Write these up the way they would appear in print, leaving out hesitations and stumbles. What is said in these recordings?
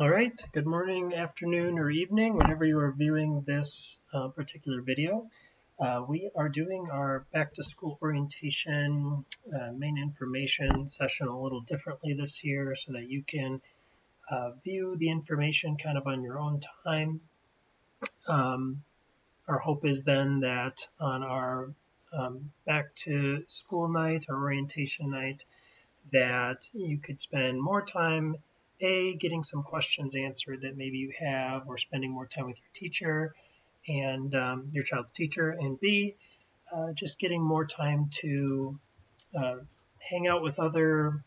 All right, good morning, afternoon, or evening, whenever you are viewing this particular video. We are doing our back to school orientation main information session a little differently this year so that you can view the information kind of on your own time. Our hope is then that on our back to school night or orientation night, that you could spend more time getting some questions answered that maybe you have, or spending more time with your teacher and your child's teacher, and B, just getting more time to uh, hang out with other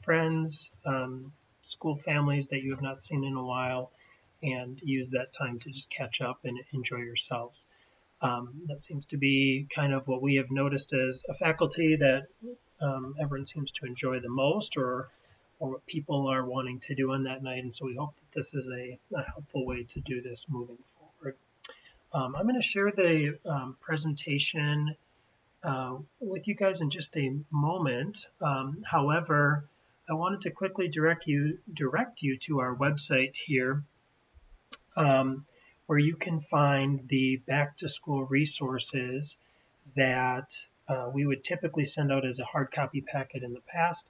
friends, school families that you have not seen in a while, and use that time to just catch up and enjoy yourselves. That seems to be kind of what we have noticed as a faculty that everyone seems to enjoy the most, or what people are wanting to do on that night. And so we hope that this is a helpful way to do this moving forward. I'm going to share the presentation with you guys in just a moment. However, I wanted to quickly direct you to our website here, where you can find the back to school resources that we would typically send out as a hard copy packet in the past.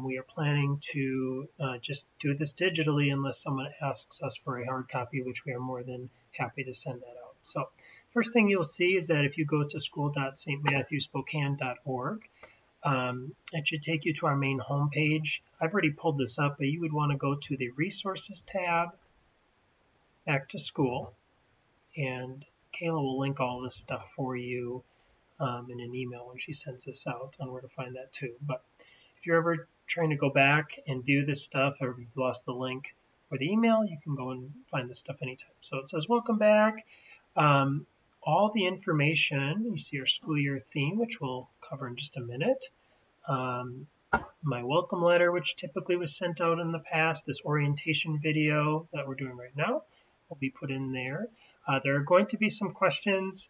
We are planning to just do this digitally unless someone asks us for a hard copy, which we are more than happy to send that out. So first thing you'll see is that if you go to school.stmatthewspokane.org, it should take you to our main homepage. I've already pulled this up, but you would want to go to the resources tab, back to school, and Kayla will link all this stuff for you in an email when she sends this out on where to find that too. But if you're ever trying to go back and view this stuff, or you've lost the link or the email, you can go and find this stuff anytime. So it says welcome back. All the information, you see our school year theme, which we'll cover in just a minute. My welcome letter, which typically was sent out in the past, this orientation video that we're doing right now will be put in there. There are going to be some questions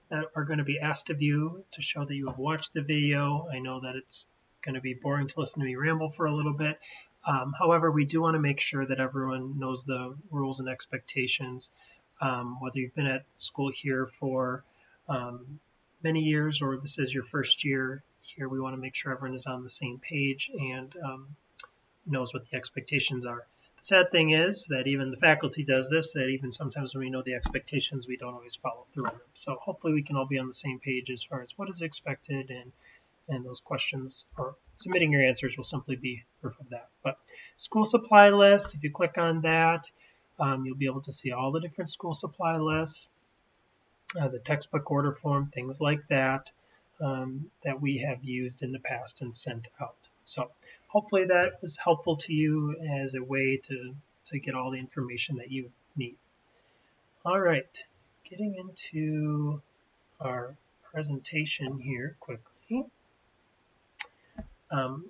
that are going to be asked of you to show that you have watched the video. I know that it's going to be boring to listen to me ramble for a little bit. However, we do want to make sure that everyone knows the rules and expectations. Whether you've been at school here for many years or this is your first year here, we want to make sure everyone is on the same page and knows what the expectations are. The sad thing is that even the faculty does this, that even sometimes when we know the expectations, we don't always follow through on them. So hopefully we can all be on the same page as far as what is expected, and those questions or submitting your answers will simply be proof of that. But school supply lists, if you click on that, you'll be able to see all the different school supply lists, the textbook order form, things like that, that we have used in the past and sent out. So hopefully that was helpful to you as a way to get all the information that you need. All right, getting into our presentation here quickly. I'm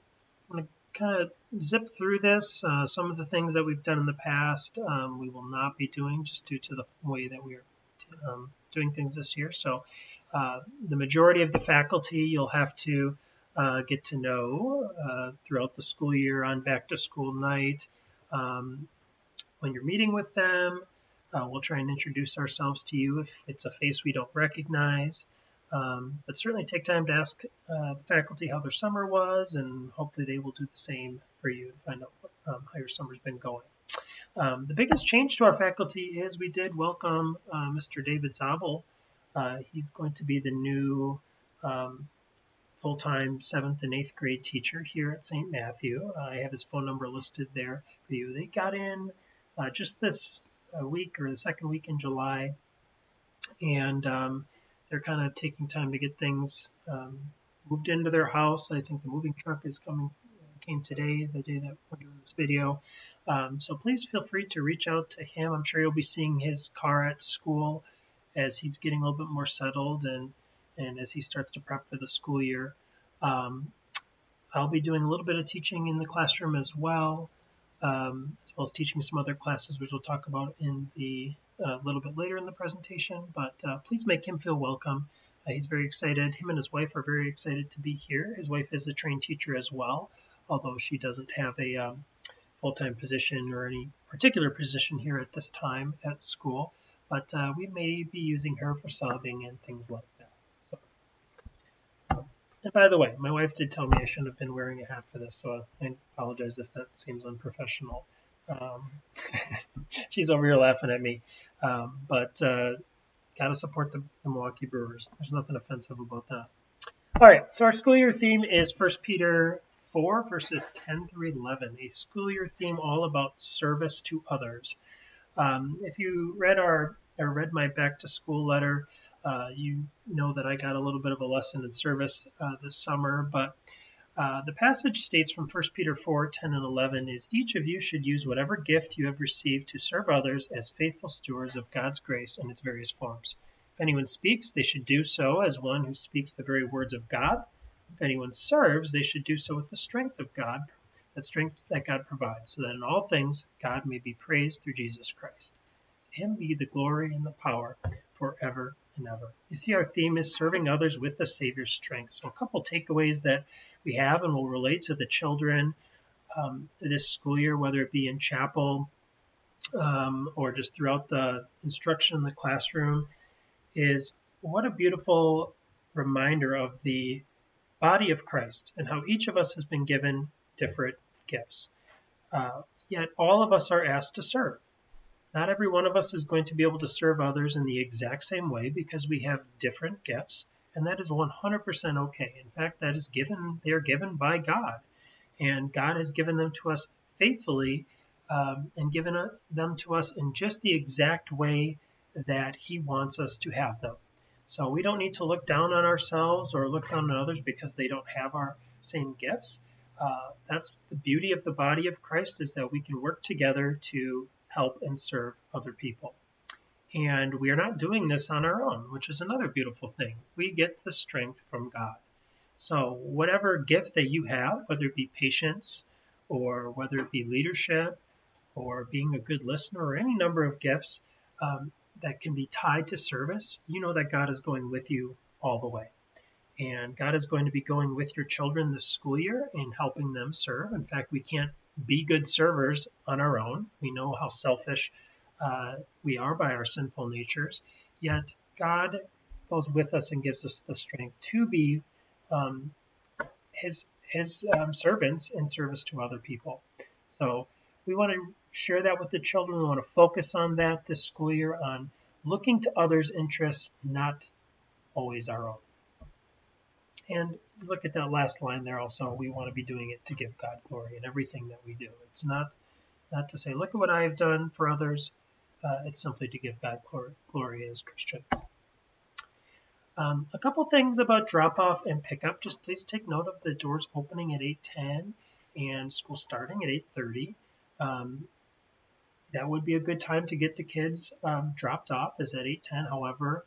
going to kind of zip through this. Some of the things that we've done in the past we will not be doing just due to the way that we are doing things this year. So the majority of the faculty you'll have to get to know throughout the school year on back to school night. When you're meeting with them, we'll try and introduce ourselves to you if it's a face we don't recognize. But certainly take time to ask the faculty how their summer was, and hopefully they will do the same for you to find out how your summer's been going. The biggest change to our faculty is we did welcome Mr. David Zabel. He's going to be the new full-time 7th and 8th grade teacher here at St. Matthew. I have his phone number listed there for you. They got in just this week, or the second week in July, and they're kind of taking time to get things moved into their house. I think the moving truck came today, the day that we're doing this video. So please feel free to reach out to him. I'm sure you'll be seeing his car at school as he's getting a little bit more settled and as he starts to prep for the school year. I'll be doing a little bit of teaching in the classroom as well as teaching some other classes, which we'll talk about in the little bit later in the presentation. But please make him feel welcome. He's very excited. Him and his wife are very excited to be here. His wife is a trained teacher as well, although she doesn't have a full-time position or any particular position here at this time at school, but we may be using her for subbing and things like that. So, and by the way, my wife did tell me I shouldn't have been wearing a hat for this, so I apologize if that seems unprofessional. She's over here laughing at me, but got to support the Milwaukee Brewers. There's nothing offensive about that. All right, so our school year theme is 1 Peter 4, verses 10 through 11, a school year theme all about service to others. If you read my back to school letter, you know that I got a little bit of a lesson in service this summer, but the passage states from 1 Peter 4, 10 and 11 is each of you should use whatever gift you have received to serve others as faithful stewards of God's grace in its various forms. If anyone speaks, they should do so as one who speaks the very words of God. If anyone serves, they should do so with the strength of God, that strength that God provides, so that in all things God may be praised through Jesus Christ. To him be the glory and the power forever and ever. You see, our theme is serving others with the Savior's strength. So a couple takeaways that we have and will relate to the children this school year, whether it be in chapel or just throughout the instruction in the classroom, is what a beautiful reminder of the body of Christ and how each of us has been given different gifts. Yet all of us are asked to serve. Not every one of us is going to be able to serve others in the exact same way because we have different gifts, and that is 100% okay. In fact, they are given by God, and God has given them to us faithfully and given them to us in just the exact way that He wants us to have them. So we don't need to look down on ourselves or look down on others because they don't have our same gifts. That's the beauty of the body of Christ, is that we can work together to help and serve other people. And we are not doing this on our own, which is another beautiful thing. We get the strength from God. So whatever gift that you have, whether it be patience or whether it be leadership or being a good listener or any number of gifts that can be tied to service, you know that God is going with you all the way. And God is going to be going with your children this school year and helping them serve. In fact, we can't be good servers on our own. We know how selfish we are by our sinful natures. Yet God goes with us and gives us the strength to be His servants in service to other people. So we want to share that with the children. We want to focus on that this school year, on looking to others' interests, not always our own. And look at that last line there also. We want to be doing it to give God glory in everything that we do. It's not to say, look at what I have done for others. It's simply to give God glory as Christians. A couple things about drop-off and pickup. Just please take note of the doors opening at 8:10 and school starting at 8:30. That would be a good time to get the kids dropped off, is at 8:10. However,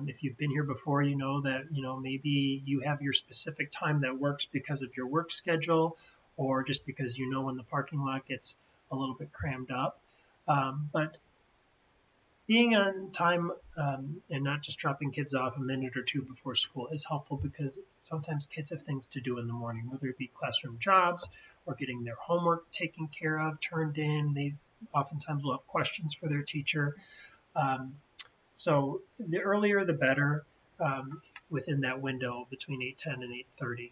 if you've been here before, you know that maybe you have your specific time that works because of your work schedule, or just because when the parking lot gets a little bit crammed up. But being on time and not just dropping kids off a minute or two before school is helpful, because sometimes kids have things to do in the morning, whether it be classroom jobs or getting their homework taken care of, turned in. They oftentimes will have questions for their teacher. So the earlier the better within that window between 8:10 and 8:30.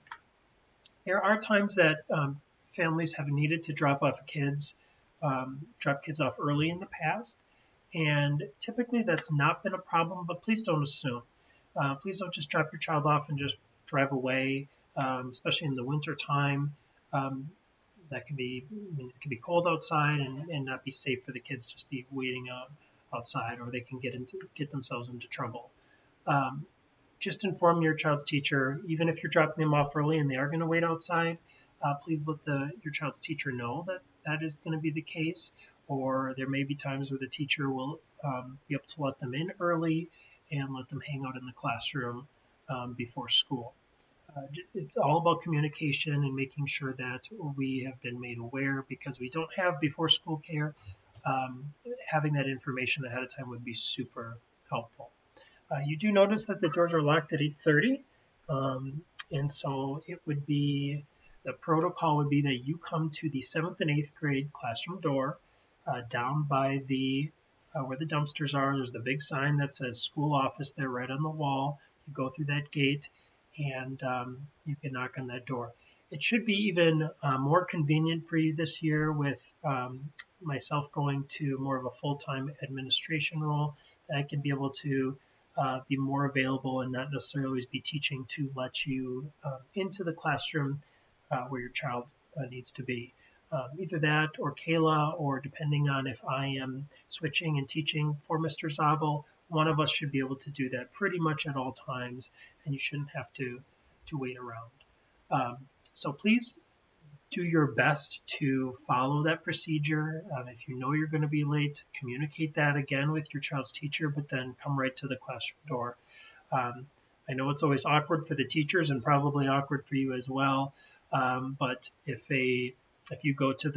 There are times that families have needed to drop kids off early in the past, and typically that's not been a problem, but please don't assume. Please don't just drop your child off and just drive away, especially in the winter time. That can be, it can be cold outside and not be safe for the kids to just be waiting outside, or they can get themselves into trouble. Just inform your child's teacher, even if you're dropping them off early and they are going to wait outside. Please let your child's teacher know that is going to be the case, or there may be times where the teacher will be able to let them in early and let them hang out in the classroom before school. It's all about communication and making sure that we have been made aware, because we don't have before school care. Having that information ahead of time would be super helpful. You do notice that the doors are locked at 8:30, and so it would be The protocol would be that you come to the 7th and 8th grade classroom door down by the where the dumpsters are. There's the big sign that says school office there right on the wall. You go through that gate and you can knock on that door. It should be even more convenient for you this year with myself going to more of a full-time administration role. That I can be able to be more available and not necessarily always be teaching to let you into the classroom where your child needs to be. Either that or Kayla, or depending on if I am switching and teaching for Mr. Zabel, one of us should be able to do that pretty much at all times, and you shouldn't have to wait around. So please do your best to follow that procedure. If you know you're going to be late, communicate that again with your child's teacher, but then come right to the classroom door. I know it's always awkward for the teachers and probably awkward for you as well, but if you go to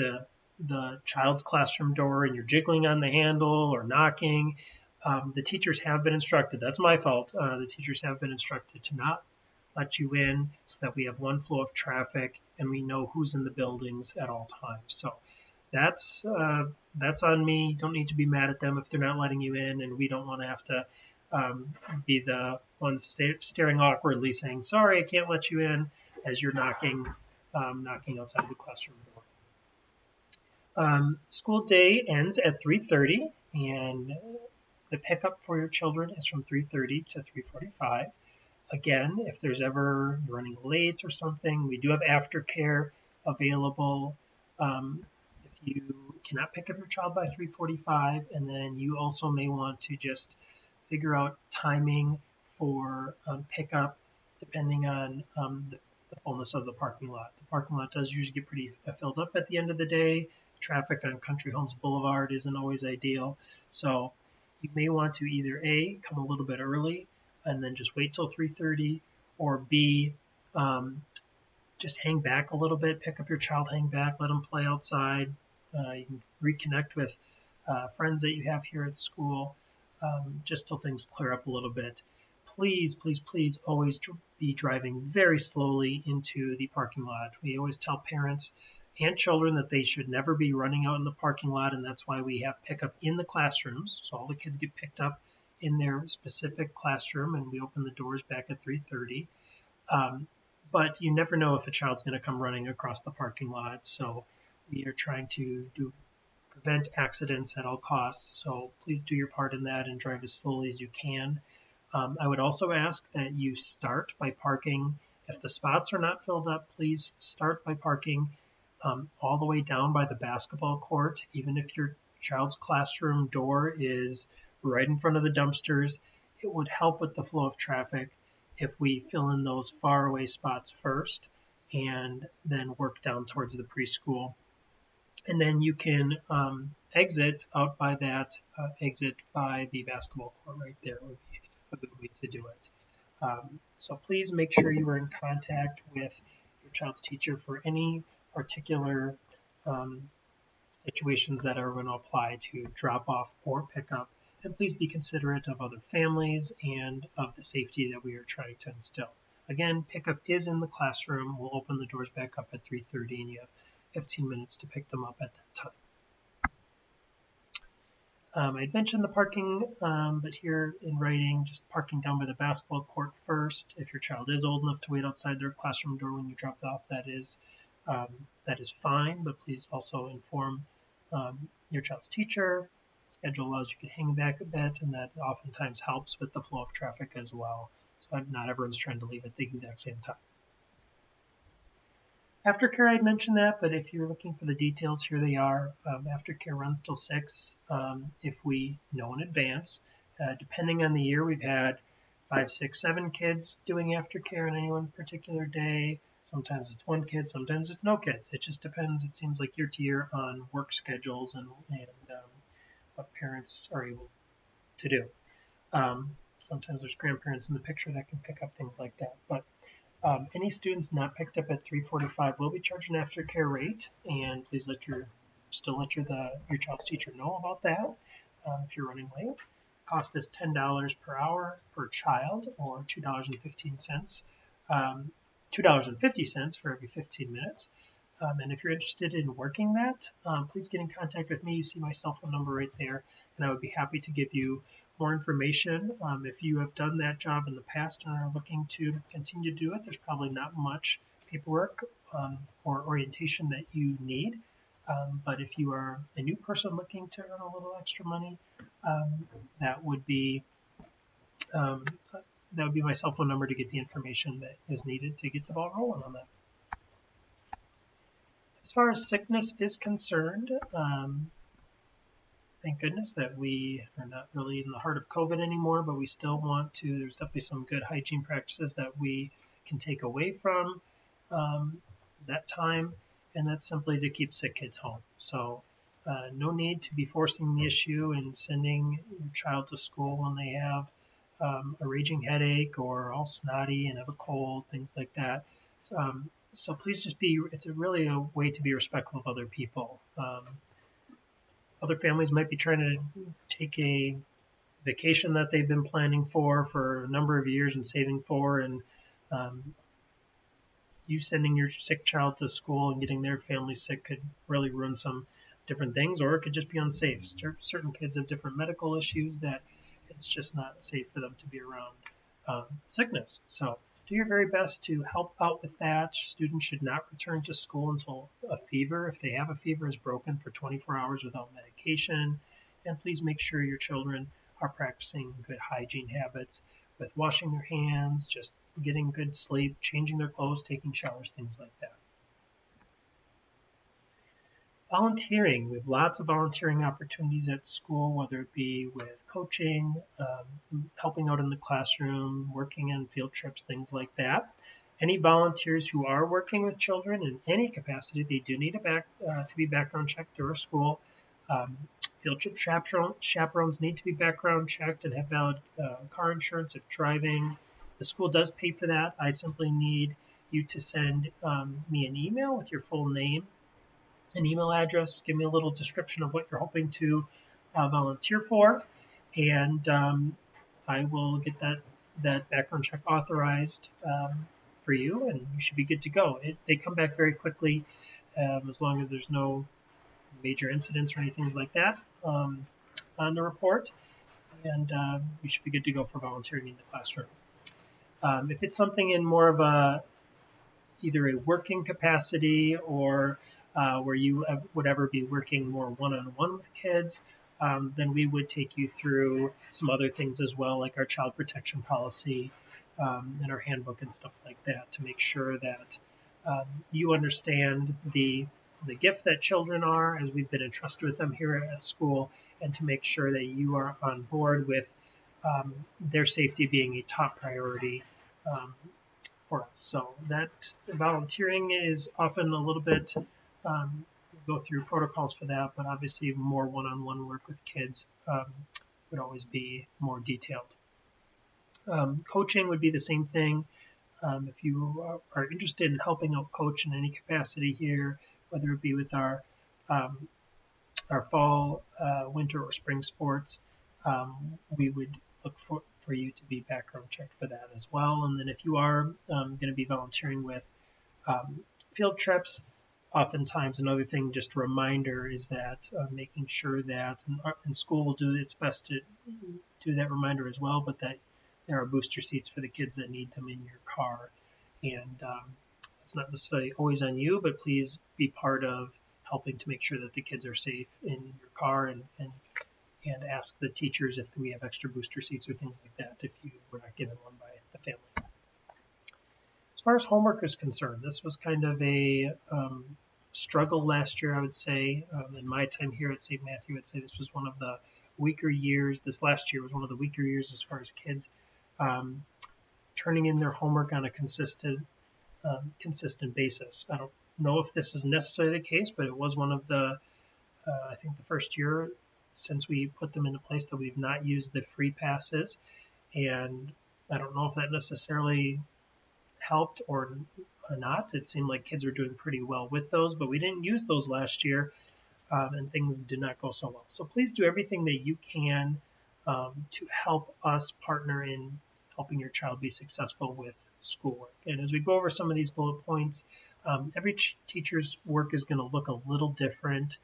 the child's classroom door and you're jiggling on the handle or knocking, the teachers have been instructed. That's my fault. The teachers have been instructed to not let you in so that we have one flow of traffic and we know who's in the buildings at all times. So that's on me. Don't need to be mad at them if they're not letting you in, and we don't want to have to be the ones staring awkwardly saying, sorry, I can't let you in, as you're knocking outside the classroom door. School day ends at 3:30, and the pickup for your children is from 3:30 to 3:45. Again, if there's ever you're running late or something, we do have aftercare available. If you cannot pick up your child by 3:45, and then you also may want to just figure out timing for pickup depending on the fullness of the parking lot. The parking lot does usually get pretty filled up at the end of the day. Traffic on Country Homes Boulevard isn't always ideal. So you may want to either A, come a little bit early and then just wait till 3:30, or B, just hang back a little bit, pick up your child, hang back, let them play outside. You can reconnect with friends that you have here at school just till things clear up a little bit. Please, please, please always be driving very slowly into the parking lot. We always tell parents and children that they should never be running out in the parking lot, and that's why we have pickup in the classrooms. So all the kids get picked up in their specific classroom, and we open the doors back at 3:30. But you never know if a child's going to come running across the parking lot, so we are trying to prevent accidents at all costs. So please do your part in that and drive as slowly as you can. I would also ask that you start by parking. If the spots are not filled up, please start by parking all the way down by the basketball court. Even if your child's classroom door is right in front of the dumpsters, it would help with the flow of traffic if we fill in those far away spots first and then work down towards the preschool. And then you can exit out by that exit by the basketball court right there would be a good way to do it. So please make sure you are in contact with your child's teacher for any particular situations that are going to apply to drop off or pick up. And please be considerate of other families and of the safety that we are trying to instill. Again, pickup is in the classroom. We'll open the doors back up at 3:30, and you have 15 minutes to pick them up at that time. I'd mentioned the parking, but here in writing, just parking down by the basketball court first. If your child is old enough to wait outside their classroom door when you drop off, that is fine, but please also inform your child's teacher. Schedule allows you to hang back a bit, and that oftentimes helps with the flow of traffic as well. So not everyone's trying to leave at the exact same time. Aftercare, I'd mentioned that, but if you're looking for the details, here they are. Aftercare runs till 6 if we know in advance. Depending on the year, we've had 5, 6, 7 kids doing aftercare on any one particular day. Sometimes it's 1 kid, sometimes it's no kids. It just depends, it seems like year to year, on work schedules and what parents are able to do. Sometimes there's grandparents in the picture that can pick up things like that. But any students not picked up at 3:45 will be charged an aftercare rate, and please let your child's teacher know about that if you're running late. The cost is $10 per hour per child, or $2.15. $2.50 for every 15 minutes. And if you're interested in working that, please get in contact with me. You see my cell phone number right there, and I would be happy to give you more information. If you have done that job in the past and are looking to continue to do it, there's probably not much paperwork or orientation that you need. But if you are a new person looking to earn a little extra money, that would be my cell phone number to get the information that is needed to get the ball rolling on that. As far as sickness is concerned, thank goodness that we are not really in the heart of COVID anymore, but we still want to, there's definitely some good hygiene practices that we can take away from that time, and that's simply to keep sick kids home. So no need to be forcing the issue and sending your child to school when they have a raging headache or all snotty and have a cold, things like that. So please just it's really a way to be respectful of other people. Other families might be trying to take a vacation that they've been planning for a number of years and saving for, and you sending your sick child to school and getting their family sick could really ruin some different things, or it could just be unsafe. Certain kids have different medical issues that it's just not safe for them to be around sickness. So do your very best to help out with that. Students should not return to school until a fever, if they have a fever, is broken for 24 hours without medication. And please make sure your children are practicing good hygiene habits with washing their hands, just getting good sleep, changing their clothes, taking showers, things like that. Volunteering. We have lots of volunteering opportunities at school, whether it be with coaching, helping out in the classroom, working on field trips, things like that. Any volunteers who are working with children in any capacity, they do need to be background checked through our school. Field trip chaperones need to be background checked and have valid car insurance if driving. The school does pay for that. I simply need you to send me an email with your full name, an email address, give me a little description of what you're hoping to volunteer for, and I will get that background check authorized for you, and you should be good to go. They come back very quickly, as long as there's no major incidents or anything like that on the report, and you should be good to go for volunteering in the classroom. If it's something in more of either a working capacity or where you would ever be working more one-on-one with kids, then we would take you through some other things as well, like our child protection policy and our handbook and stuff like that, to make sure that you understand the gift that children are, as we've been entrusted with them here at school, and to make sure that you are on board with their safety being a top priority for us. So that volunteering is often a little bit, go through protocols for that, but obviously more one-on-one work with kids would always be more detailed. Coaching would be the same thing. If you are interested in helping out coach in any capacity here, whether it be with our fall, winter, or spring sports, we would look for you to be background checked for that as well. And then if you are going to be volunteering with field trips, oftentimes another thing, just a reminder, is that making sure that, and school will do its best to do that reminder as well, but that there are booster seats for the kids that need them in your car. And it's not necessarily always on you, but please be part of helping to make sure that the kids are safe in your car, and ask the teachers if we have extra booster seats or things like that if you were not given one by the family. As far as homework is concerned, this was kind of a struggle last year, I would say. In my time here at St. Matthew, I'd say this was one of the weaker years. This last year was one of the weaker years as far as kids turning in their homework on a consistent basis. I don't know if this is necessarily the case, but it was one of the, I think the first year since we put them into place that we've not used the free passes, and I don't know if that necessarily helped or not. It seemed like kids were doing pretty well with those, but we didn't use those last year, and things did not go so well. So please do everything that you can to help us partner in helping your child be successful with schoolwork. And as we go over some of these bullet points, every teacher's work is going to look a little different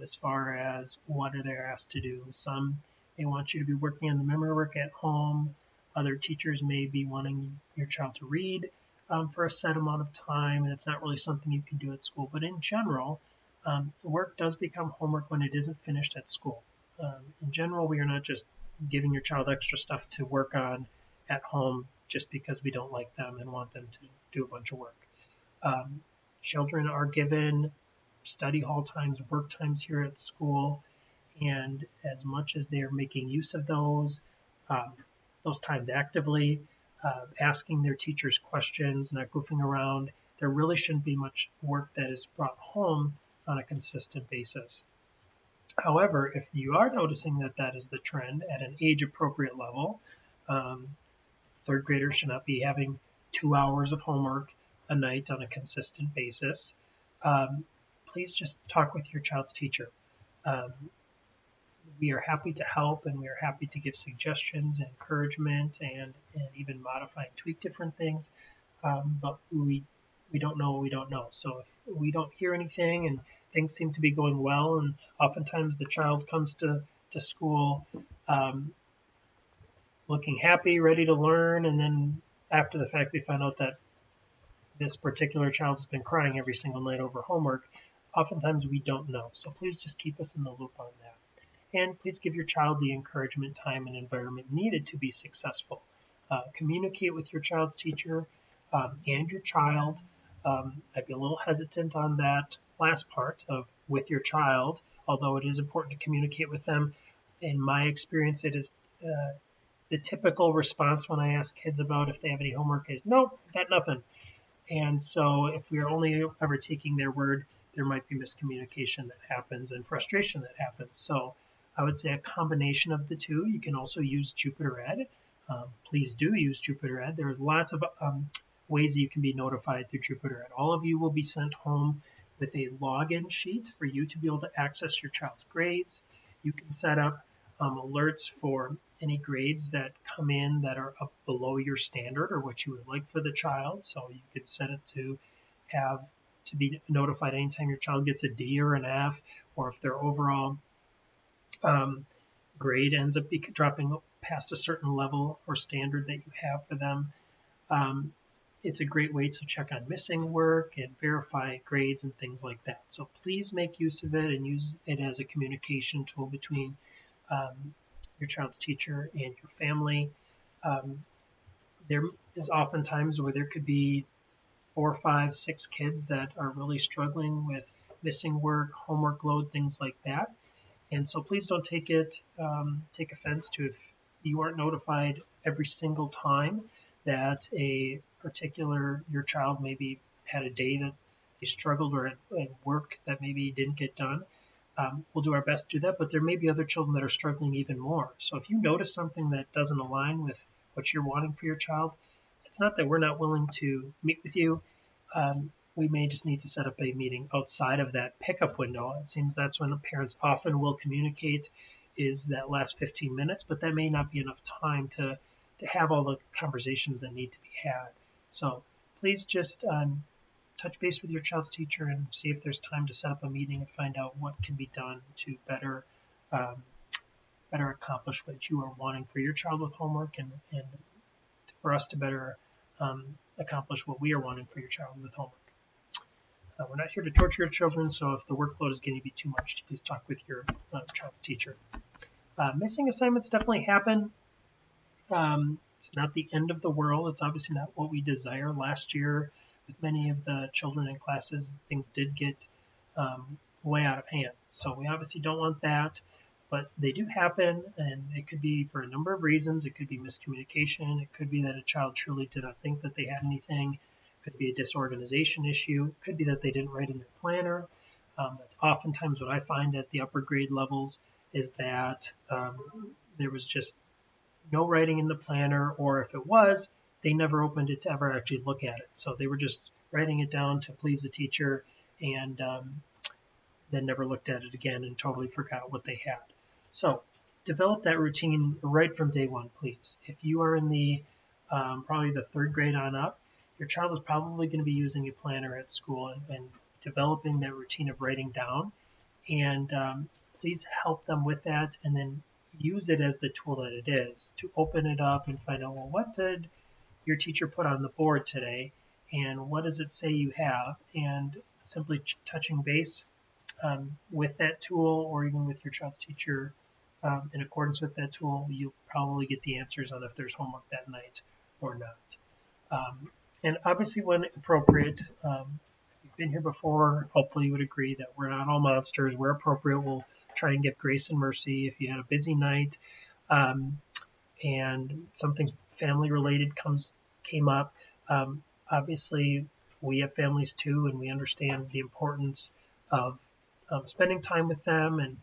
as far as what are they asked to do. Some may want you to be working on the memory work at home. Other teachers may be wanting your child to read for a set amount of time, and it's not really something you can do at school. But in general, the work does become homework when it isn't finished at school. In general, we are not just giving your child extra stuff to work on at home just because we don't like them and want them to do a bunch of work. Children are given study hall times, work times here at school, and as much as they're making use of those times actively, asking their teachers questions, not goofing around, there really shouldn't be much work that is brought home on a consistent basis. However, if you are noticing that that is the trend at an age-appropriate level, third graders should not be having 2 hours of homework a night on a consistent basis. Please just talk with your child's teacher. We are happy to help, and we are happy to give suggestions and encouragement and even modify and tweak different things. But we don't know what we don't know. So if we don't hear anything and things seem to be going well, and oftentimes the child comes to school looking happy, ready to learn, and then after the fact we find out that this particular child has been crying every single night over homework, oftentimes we don't know. So please just keep us in the loop on that. And please give your child the encouragement, time, and environment needed to be successful. Communicate with your child's teacher and your child. I'd be a little hesitant on that last part of with your child, although it is important to communicate with them. In my experience, it is the typical response when I ask kids about if they have any homework is, nope, got nothing. And so if we are only ever taking their word, there might be miscommunication that happens and frustration that happens. So I would say a combination of the two. You can also use Jupiter Ed. Please do use Jupiter Ed. There's lots of ways you can be notified through Jupiter Ed. All of you will be sent home with a login sheet for you to be able to access your child's grades. You can set up alerts for any grades that come in that are up below your standard or what you would like for the child. So you could set it to be notified anytime your child gets a D or an F, or if their overall grade ends up dropping past a certain level or standard that you have for them. It's a great way to check on missing work and verify grades and things like that. So please make use of it and use it as a communication tool between your child's teacher and your family. There is often times where there could be 4, 5, 6 kids that are really struggling with missing work, homework load, things like that. And so please don't take offense to if you aren't notified every single time that your child maybe had a day that they struggled or at work that maybe didn't get done. We'll do our best to do that, but there may be other children that are struggling even more. So if you notice something that doesn't align with what you're wanting for your child, it's not that we're not willing to meet with you. We may just need to set up a meeting outside of that pickup window. It seems that's when parents often will communicate, is that last 15 minutes, but that may not be enough time to have all the conversations that need to be had. So please just touch base with your child's teacher and see if there's time to set up a meeting and find out what can be done to better accomplish what you are wanting for your child with homework and for us to better accomplish what we are wanting for your child with homework. We're not here to torture your children, so if the workload is getting to be too much, please talk with your child's teacher. Missing assignments definitely happen. It's not the end of the world. It's obviously not what we desire. Last year, with many of the children in classes, things did get way out of hand. So we obviously don't want that, but they do happen, and it could be for a number of reasons. It could be miscommunication. It could be that a child truly did not think that they had anything. It could be a disorganization issue. It could be that they didn't write in their planner. That's oftentimes what I find at the upper grade levels is that there was just no writing in the planner, or if it was, they never opened it to ever actually look at it. So they were just writing it down to please the teacher and then never looked at it again and totally forgot what they had. So develop that routine right from day one, please. If you are in the probably the third grade on up, your child is probably going to be using a planner at school and developing that routine of writing down. And please help them with that, and then use it as the tool that it is to open it up and find out, well, what did your teacher put on the board today, and what does it say you have? And simply touching base with that tool, or even with your child's teacher in accordance with that tool, you'll probably get the answers on if there's homework that night or not. And obviously, when appropriate, you've been here before, hopefully you would agree that we're not all monsters. Where appropriate, we'll try and give grace and mercy. If you had a busy night and something family related came up, obviously we have families too, and we understand the importance of spending time with them, and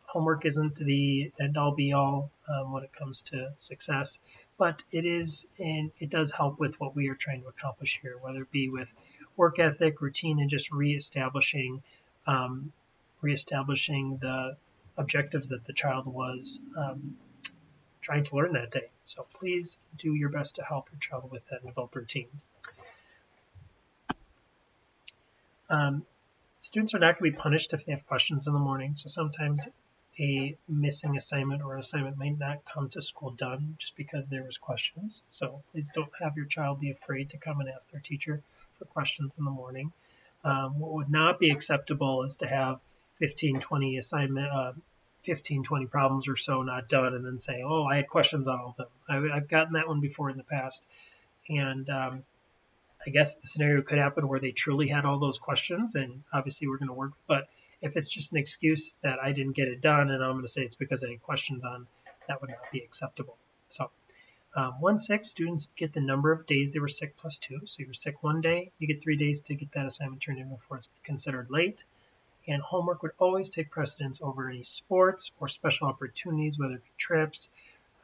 homework isn't the end all be all when it comes to success, but it is, and it does help with what we are trying to accomplish here, whether it be with work ethic, routine, and just reestablishing the objectives that the child was trying to learn that day. So please do your best to help your child with that and develop routine. Students are not going to be punished if they have questions in the morning. So sometimes a missing assignment or an assignment might not come to school done just because there was questions. So please don't have your child be afraid to come and ask their teacher for questions in the morning. What would not be acceptable is to have 15, 20 problems or so not done and then say, oh, I had questions on all of them. I've gotten that one before in the past. And I guess the scenario could happen where they truly had all those questions, and obviously we're going to work. But if it's just an excuse that I didn't get it done and I'm going to say it's because I had questions on, that would not be acceptable. So 1-6, students get the number of days they were sick plus 2. So you were sick 1 day, you get 3 days to get that assignment turned in before it's considered late. And homework would always take precedence over any sports or special opportunities, whether it be trips,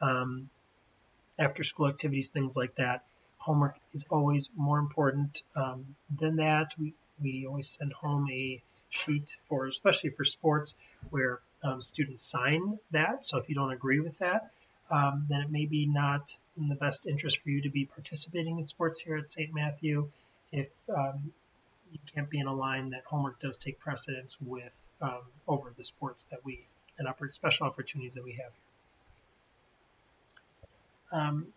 after school activities, things like that. Homework is always more important than that. We always send home a sheet for, especially for sports, where students sign that. So if you don't agree with that, then it may be not in the best interest for you to be participating in sports here at St. Matthew if you can't be in a line that homework does take precedence with over the sports that and special opportunities that we have here.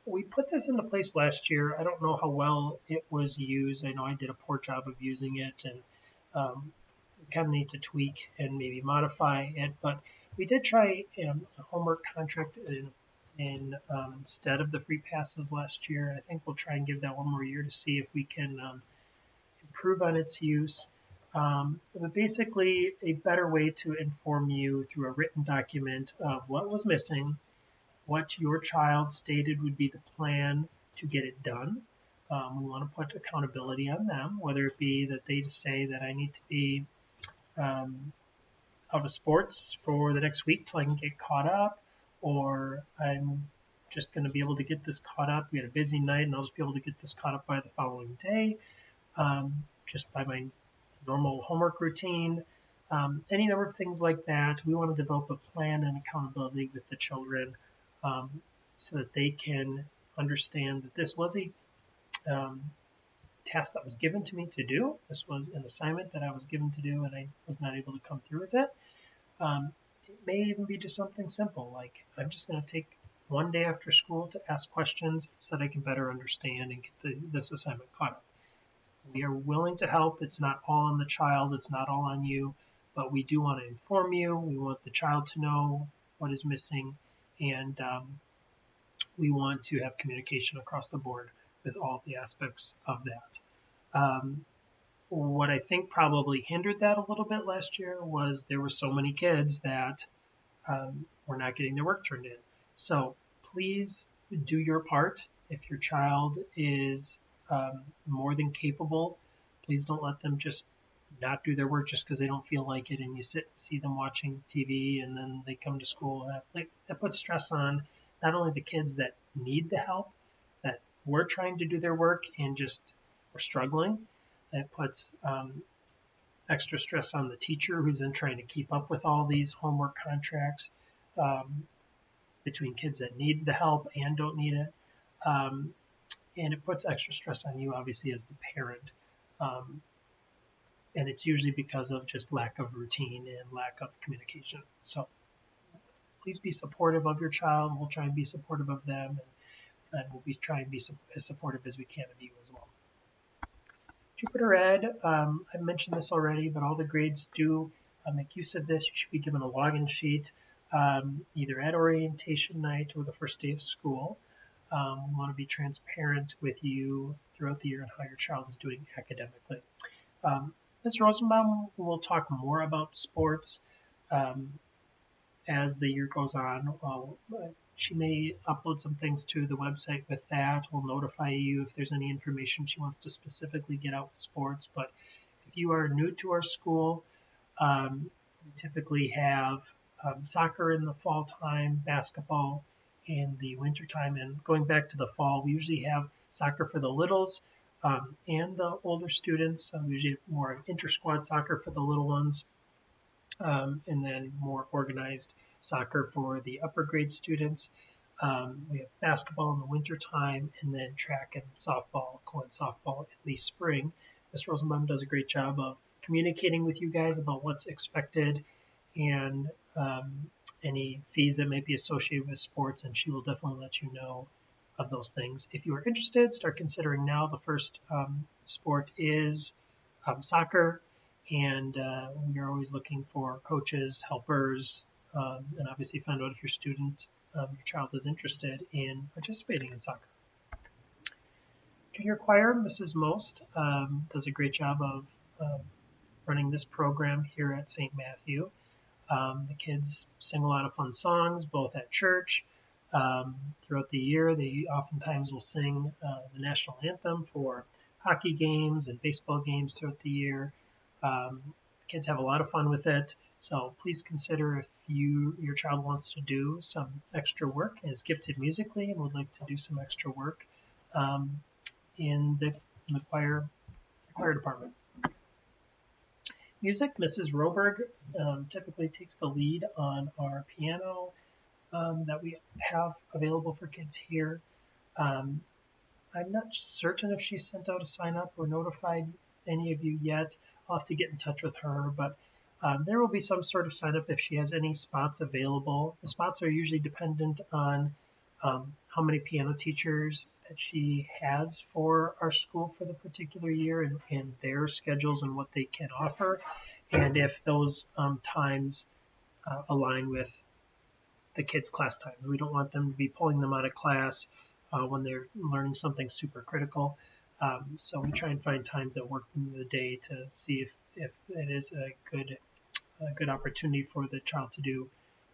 We put this into place last year. I don't know how well it was used. I know I did a poor job of using it, and kind of need to tweak and maybe modify it. But we did try a homework contract instead of the free passes last year. I think we'll try and give that one more year to see if we can improve on its use. But basically, a better way to inform you through a written document of what was missing, what your child stated would be the plan to get it done. We want to put accountability on them, whether it be that they say that I need to be out of sports for the next week till I can get caught up, or I'm just going to be able to get this caught up. We had a busy night and I'll just be able to get this caught up by the following day, just by my normal homework routine. Any number of things like that. We want to develop a plan and accountability with the children so that they can understand that this was a task that was given to me to do. This was an assignment that I was given to do and I was not able to come through with it. It may even be just something simple, like I'm just going to take 1 day after school to ask questions so that I can better understand and get this assignment caught up. We are willing to help. It's not all on the child. It's not all on you, but we do want to inform you. We want the child to know what is missing, and we want to have communication across the board with all the aspects of that. What I think probably hindered that a little bit last year was there were so many kids that were not getting their work turned in. So please do your part. If your child is more than capable, please don't let them just not do their work just because they don't feel like it, and you see them watching TV and then they come to school. That puts stress on not only the kids that need the help, that we're trying to do their work and just we're struggling. It puts extra stress on the teacher who's then trying to keep up with all these homework contracts between kids that need the help and don't need it. and it puts extra stress on you, obviously, as the parent. And it's usually because of just lack of routine and lack of communication. So please be supportive of your child. We'll try and be supportive of them, and we'll be trying to be as supportive as we can of you as well. Jupiter Ed, I mentioned this already, but all the grades do make use of this. You should be given a login sheet either at orientation night or the first day of school. We want to be transparent with you throughout the year on how your child is doing academically. Ms. Rosenbaum will talk more about sports as the year goes on. She may upload some things to the website with that. We'll notify you if there's any information she wants to specifically get out with sports. But if you are new to our school, we typically have soccer in the fall time, basketball in the winter time. And going back to the fall, we usually have soccer for the littles and the older students. We usually have more inter-squad soccer for the little ones, and then more organized soccer for the upper grade students. We have basketball in the winter time, and then track and softball, co-ed softball in the spring. Ms. Rosenbaum does a great job of communicating with you guys about what's expected and any fees that might be associated with sports, and she will definitely let you know of those things. If you are interested, start considering now. The first sport is soccer, and we are always looking for coaches, helpers, and obviously find out if your child is interested in participating in soccer. Junior choir, Mrs. Most does a great job of running this program here at St. Matthew. The kids sing a lot of fun songs, both at church. Throughout the year, they oftentimes will sing the national anthem for hockey games and baseball games throughout the year. Kids have a lot of fun with it, so please consider if your child wants to do some extra work and is gifted musically and would like to do some extra work in the choir department. Music, Mrs. Roberg typically takes the lead on our piano that we have available for kids here. I'm not certain if she sent out a sign up or notified any of you yet. I'll have to get in touch with her, but there will be some sort of sign up if she has any spots available. The spots are usually dependent on how many piano teachers that she has for our school for the particular year and their schedules and what they can offer, and if those times align with the kids' class time. We don't want them to be pulling them out of class when they're learning something super critical. So we try and find times that work in the day to see if it is a good opportunity for the child to do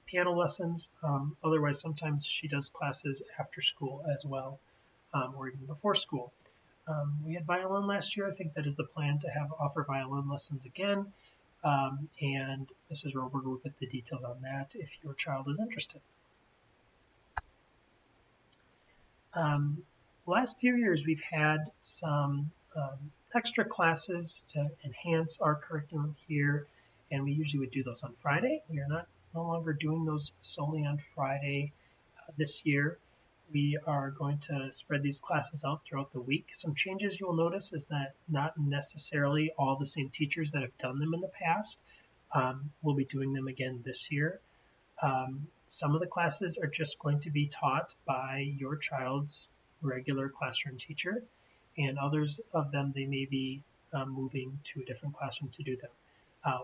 piano lessons. Otherwise, sometimes she does classes after school as well, or even before school. We had violin last year. I think that is the plan to offer violin lessons again. And Mrs. Roberg will get the details on that if your child is interested. The last few years we've had some extra classes to enhance our curriculum here, and we usually would do those on Friday. We are no longer doing those solely on Friday this year. We are going to spread these classes out throughout the week. Some changes you'll notice is that not necessarily all the same teachers that have done them in the past will be doing them again this year. Some of the classes are just going to be taught by your child's regular classroom teacher, and others of them they may be moving to a different classroom to do them.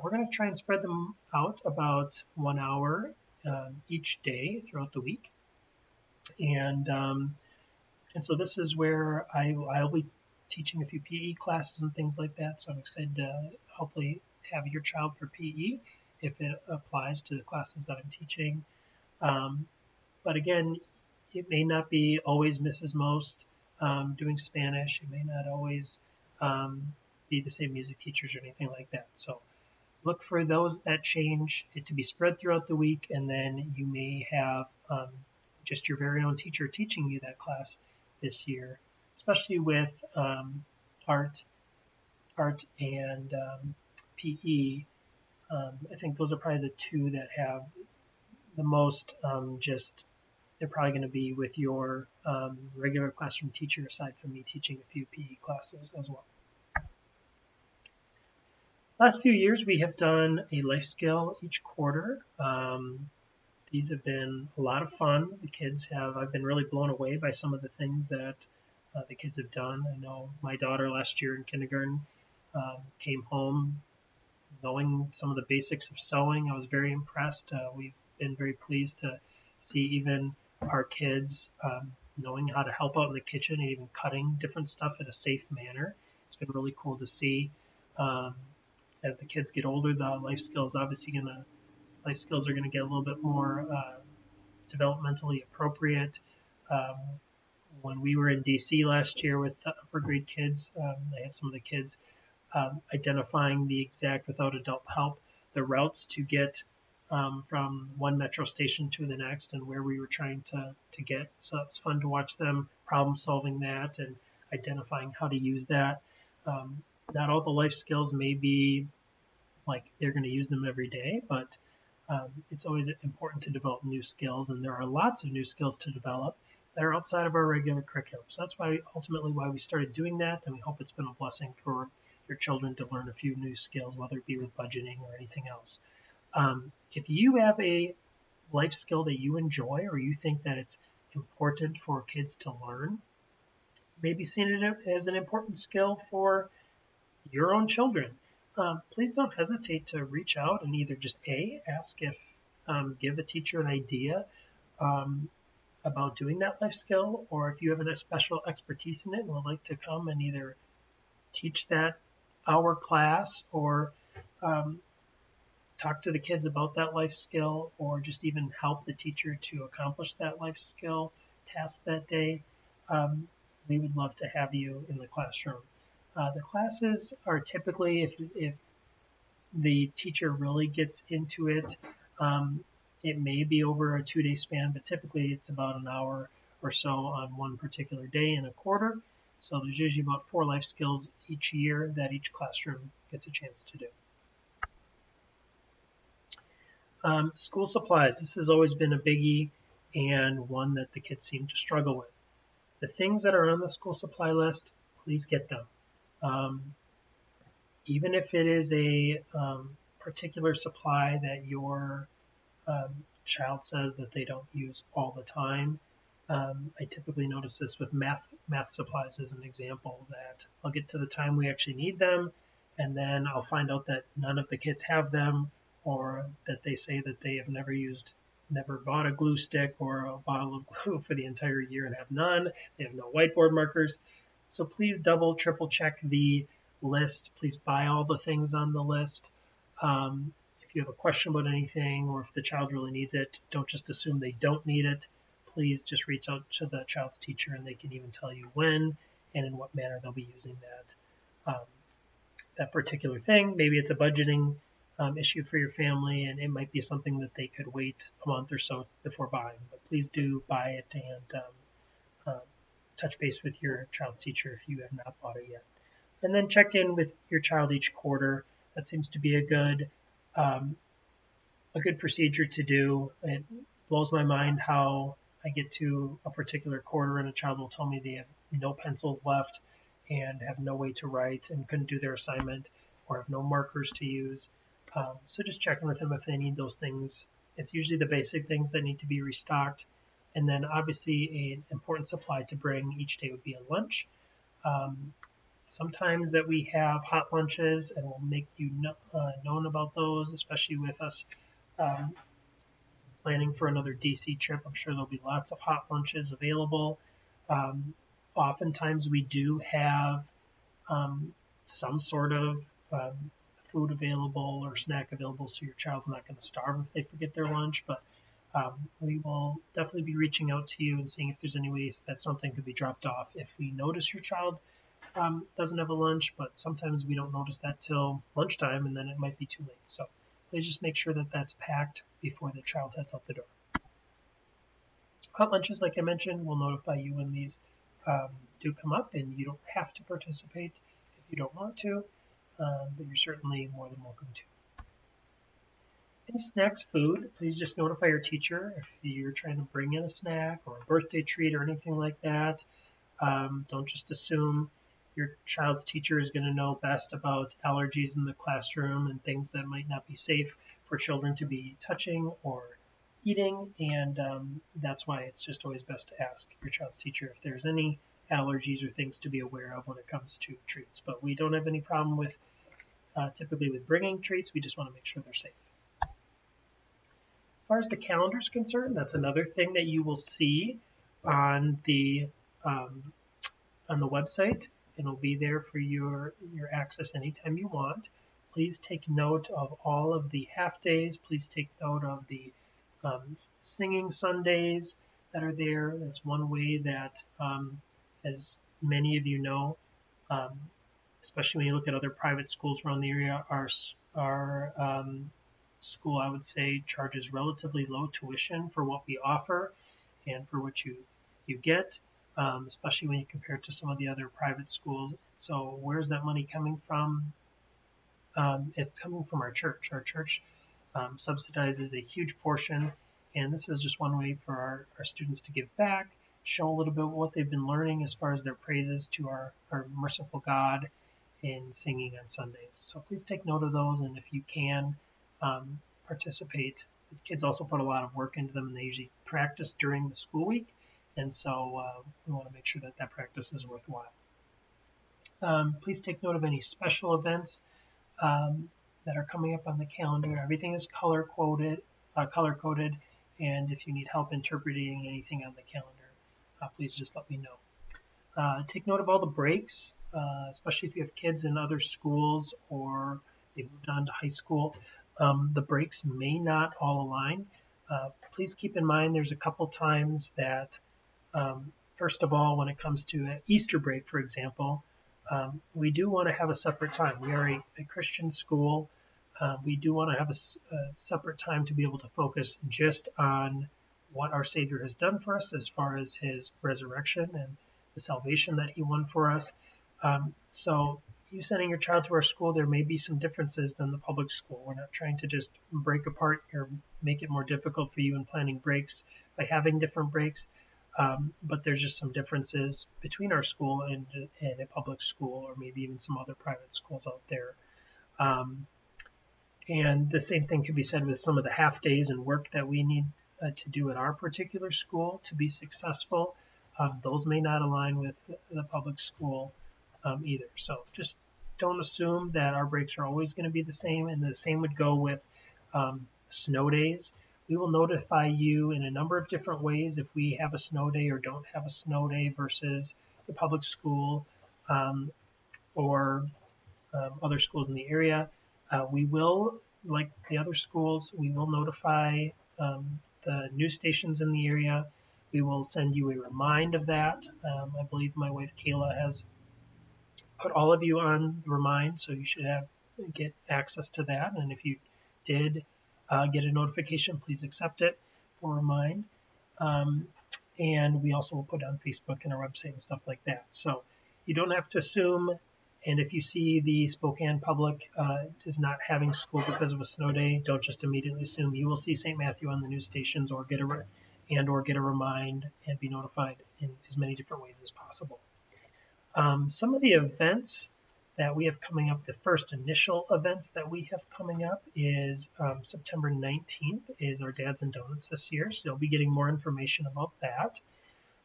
We're going to try and spread them out about 1 hour each day throughout the week. And so this is where I'll be teaching a few PE classes and things like that. So I'm excited to hopefully have your child for PE if it applies to the classes that I'm teaching. But again, it may not be always Mrs. Most doing Spanish. It may not always be the same music teachers or anything like that. So look for those that change it to be spread throughout the week, and then you may have just your very own teacher teaching you that class this year, especially with art and PE. I think those are probably the two that have the most just they're probably going to be with your regular classroom teacher, aside from me teaching a few PE classes as well. Last few years, we have done a life skill each quarter. These have been a lot of fun. I've been really blown away by some of the things that the kids have done. I know my daughter last year in kindergarten came home knowing some of the basics of sewing. I was very impressed. We've been very pleased to see even our kids knowing how to help out in the kitchen and even cutting different stuff in a safe manner. It's been really cool to see. As the kids get older, the life skills are going to get a little bit more developmentally appropriate. When we were in DC last year with the upper grade kids, I had some of the kids identifying the exact, without adult help, the routes to get from one metro station to the next and where we were trying to get. So it's fun to watch them problem solving that and identifying how to use that. Not all the life skills may be like they're going to use them every day, but it's always important to develop new skills, and there are lots of new skills to develop that are outside of our regular curriculum. So that's ultimately why we started doing that, and we hope it's been a blessing for your children to learn a few new skills, whether it be with budgeting or anything else. If you have a life skill that you enjoy or you think that it's important for kids to learn, maybe seeing it as an important skill for your own children, please don't hesitate to reach out and either just ask if give a teacher an idea about doing that life skill, or if you have a special expertise in it and would like to come and either teach that hour class or talk to the kids about that life skill, or just even help the teacher to accomplish that life skill task that day, we would love to have you in the classroom. The classes are typically, if the teacher really gets into it, it may be over a 2-day span, but typically it's about an hour or so on one particular day in a quarter. So there's usually about 4 life skills each year that each classroom gets a chance to do. School supplies. This has always been a biggie and one that the kids seem to struggle with. The things that are on the school supply list, please get them. Even if it is a particular supply that your child says that they don't use all the time. I typically notice this with math supplies as an example, that I'll get to the time we actually need them, and then I'll find out that none of the kids have them, or that they say that they have never bought a glue stick or a bottle of glue for the entire year and have none. They have no whiteboard markers. So please double, triple check the list. Please buy all the things on the list. If you have a question about anything, or if the child really needs it, don't just assume they don't need it. Please just reach out to the child's teacher, and they can even tell you when and in what manner they'll be using that particular thing. Maybe it's a budgeting issue for your family, and it might be something that they could wait a month or so before buying. But please do buy it and touch base with your child's teacher if you have not bought it yet. And then check in with your child each quarter. That seems to be a good procedure to do. It blows my mind how I get to a particular quarter and a child will tell me they have no pencils left and have no way to write and couldn't do their assignment, or have no markers to use. So just check in with them if they need those things. It's usually the basic things that need to be restocked. And then obviously an important supply to bring each day would be a lunch. Sometimes that we have hot lunches, and we'll make you known about those, especially with us planning for another DC trip. I'm sure there'll be lots of hot lunches available. Oftentimes we do have some sort of food available or snack available, so your child's not going to starve if they forget their lunch. But we will definitely be reaching out to you and seeing if there's any ways that something could be dropped off if we notice your child doesn't have a lunch. But sometimes we don't notice that till lunchtime, and then it might be too late. So please just make sure that that's packed before the child heads out the door. Hot lunches, like I mentioned, will notify you when these do come up, and you don't have to participate if you don't want to, but you're certainly more than welcome to. Any snacks, food, please just notify your teacher if you're trying to bring in a snack or a birthday treat or anything like that. Don't just assume your child's teacher is going to know best about allergies in the classroom and things that might not be safe for children to be touching or eating. And that's why it's just always best to ask your child's teacher if there's any allergies or things to be aware of when it comes to treats. But we don't have any problem with typically with bringing treats. We just want to make sure they're safe. As far as the calendar is concerned, that's another thing that you will see on the website. It'll be there for your access anytime you want. Please take note of all of the half days. Please take note of the singing Sundays that are there. That's one way that, as many of you know, especially when you look at other private schools around the area, our school, I would say, charges relatively low tuition for what we offer and for what you get, especially when you compare it to some of the other private schools. So where's that money coming from? It's coming from our church. Our church subsidizes a huge portion, and this is just one way for our students to give back, show a little bit what they've been learning as far as their praises to our merciful God in singing on Sundays. So please take note of those, and if you can, participate. The kids also put a lot of work into them, and they usually practice during the school week, and so we want to make sure that practice is worthwhile. Please take note of any special events that are coming up on the calendar. Everything is color coded, and if you need help interpreting anything on the calendar, please just let me know. Take note of all the breaks, especially if you have kids in other schools or they moved on to high school. The breaks may not all align. Please keep in mind there's a couple times that, first of all, when it comes to Easter break, for example, we do want to have a separate time. We are a Christian school. We do want to have a separate time to be able to focus just on what our Savior has done for us as far as his resurrection and the salvation that he won for us. So you sending your child to our school, there may be some differences than the public school. We're not trying to just break apart or make it more difficult for you in planning breaks by having different breaks. But there's just some differences between our school and a public school, or maybe even some other private schools out there. And the same thing could be said with some of the half days and work that we need to do at our particular school to be successful. Those may not align with the public school either. So just don't assume that our breaks are always going to be the same, and the same would go with snow days. We will notify you in a number of different ways if we have a snow day or don't have a snow day versus the public school or other schools in the area. We will, like the other schools, we will notify the news stations in the area. We will send you a remind of that. I believe my wife Kayla has put all of you on the remind, so you should get access to that. And if you did get a notification, please accept it for remind. And we also will put it on Facebook and our website and stuff like that. So you don't have to assume. And if you see the Spokane Public is not having school because of a snow day, don't just immediately assume. You will see St. Matthew on the news stations or get a remind and be notified in as many different ways as possible. Some of the events that we have coming up, the first initial events that we have coming up is September 19th is our Dads and Donuts this year, so you'll be getting more information about that.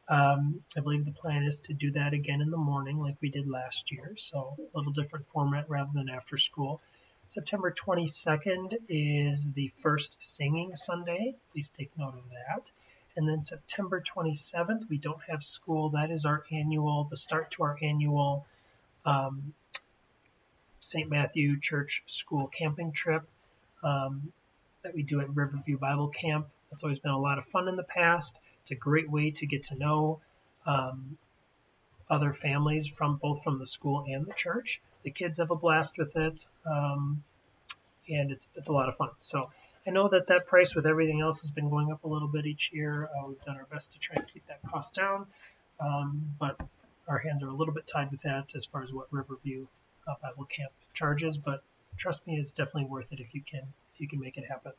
I believe the plan is to do that again in the morning like we did last year, so a little different format rather than after school. September 22nd is the first singing Sunday. Please take note of that. And then September 27th, we don't have school. That is the start to our annual St. Matthew Church School camping trip that we do at Riverview Bible Camp. That's always been a lot of fun in the past. It's a great way to get to know other families both from the school and the church. The kids have a blast with it, and it's a lot of fun. So I know that price with everything else has been going up a little bit each year. We've done our best to try and keep that cost down, but our hands are a little bit tied with that as far as what Riverview Bible Camp charges. But trust me, it's definitely worth it if you can make it happen.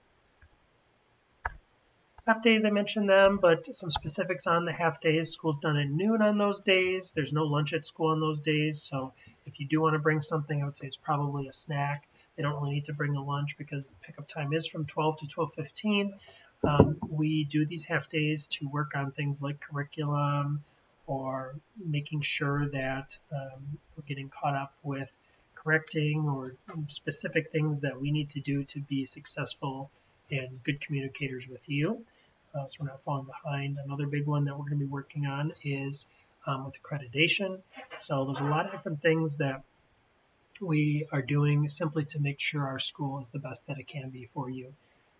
Half days, I mentioned them, but some specifics on the half days. School's done at noon on those days. There's no lunch at school on those days. So if you do want to bring something, I would say it's probably a snack. They don't really need to bring a lunch because the pickup time is from 12 to 12:15. We do these half days to work on things like curriculum or making sure that we're getting caught up with correcting or specific things that we need to do to be successful and good communicators with you. So we're not falling behind. Another big one that we're going to be working on is with accreditation. So there's a lot of different things that we are doing simply to make sure our school is the best that it can be for you.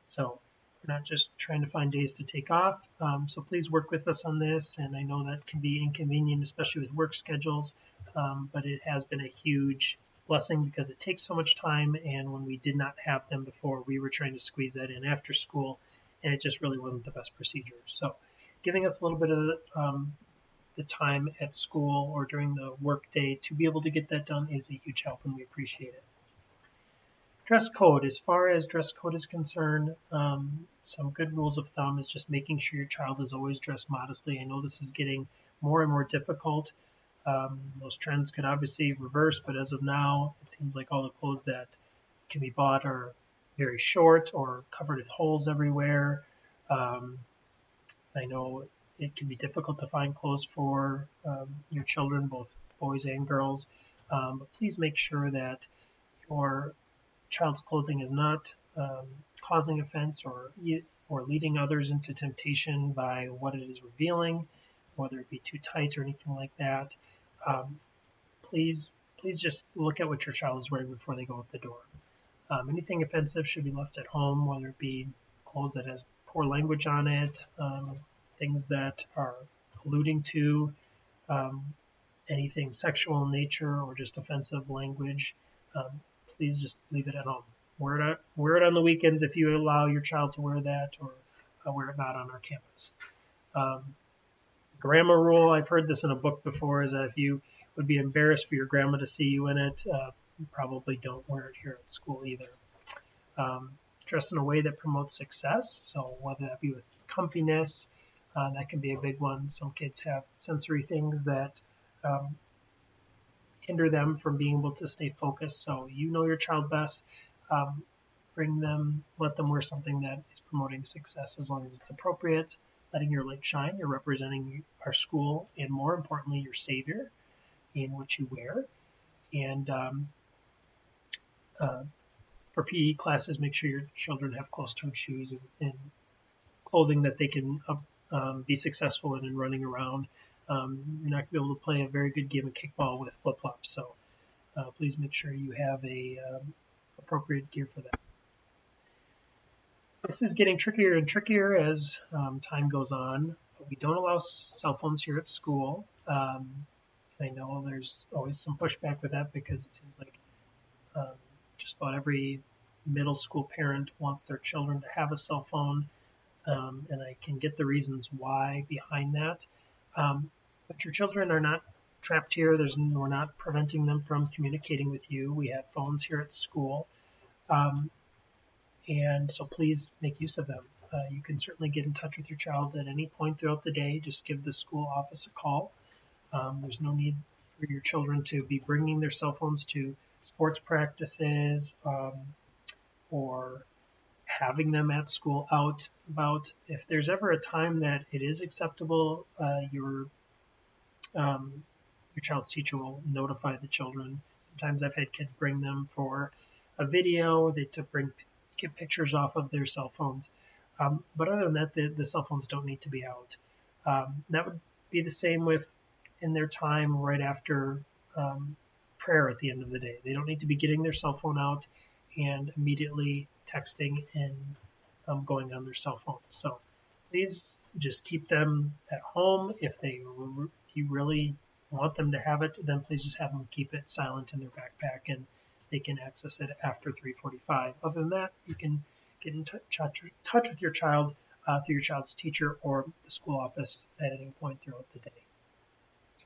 So we're not just trying to find days to take off. So please work with us on this. And I know that can be inconvenient, especially with work schedules, but it has been a huge blessing because it takes so much time. And when we did not have them before, we were trying to squeeze that in after school, and it just really wasn't the best procedure. So giving us a little bit of the time at school or during the work day to be able to get that done is a huge help, and we appreciate it. Dress code. As far as dress code is concerned, some good rules of thumb is just making sure your child is always dressed modestly. I know this is getting more and more difficult. Those trends could obviously reverse, but as of now, it seems like all the clothes that can be bought are very short or covered with holes everywhere. I know it can be difficult to find clothes for your children, both boys and girls, but please make sure that your child's clothing is not causing offense or leading others into temptation by what it is revealing, whether it be too tight or anything like that. Please just look at what your child is wearing before they go out the door. Anything offensive should be left at home, whether it be clothes that has poor language on it, things that are alluding to anything sexual in nature or just offensive language. Please just leave it at home. Wear it on the weekends if you allow your child to wear that, or wear it not on our campus. Grammar rule, I've heard this in a book before, is that if you would be embarrassed for your grandma to see you in it, you probably don't wear it here at school either. Dress in a way that promotes success, so whether that be with comfiness, that can be a big one. Some kids have sensory things that hinder them from being able to stay focused. So you know your child best. Let them wear something that is promoting success as long as it's appropriate. Letting your light shine. You're representing our school and, more importantly, your Savior in what you wear. And for PE classes, make sure your children have closed-toed shoes and clothing that they can be successful in and running around. You're not going to be able to play a very good game of kickball with flip-flops, so please make sure you have a appropriate gear for that. This is getting trickier and trickier as time goes on. We don't allow cell phones here at school. I know there's always some pushback with that because it seems like just about every middle school parent wants their children to have a cell phone, and I can get the reasons why behind that. But your children are not trapped here. We're not preventing them from communicating with you. We have phones here at school, and so please make use of them. You can certainly get in touch with your child at any point throughout the day. Just give the school office a call. There's no need for your children to be bringing their cell phones to sports practices or having them at school out about. If there's ever a time that it is acceptable, your child's teacher will notify the children. Sometimes I've had kids bring them for a video, get pictures off of their cell phones. But other than that, the cell phones don't need to be out. That would be the same with in their time right after prayer at the end of the day. They don't need to be getting their cell phone out and immediately texting and going on their cell phone. So please just keep them at home. If you really want them to have it, then please just have them keep it silent in their backpack and they can access it after 3:45. Other than that, you can get in touch with your child through your child's teacher or the school office at any point throughout the day.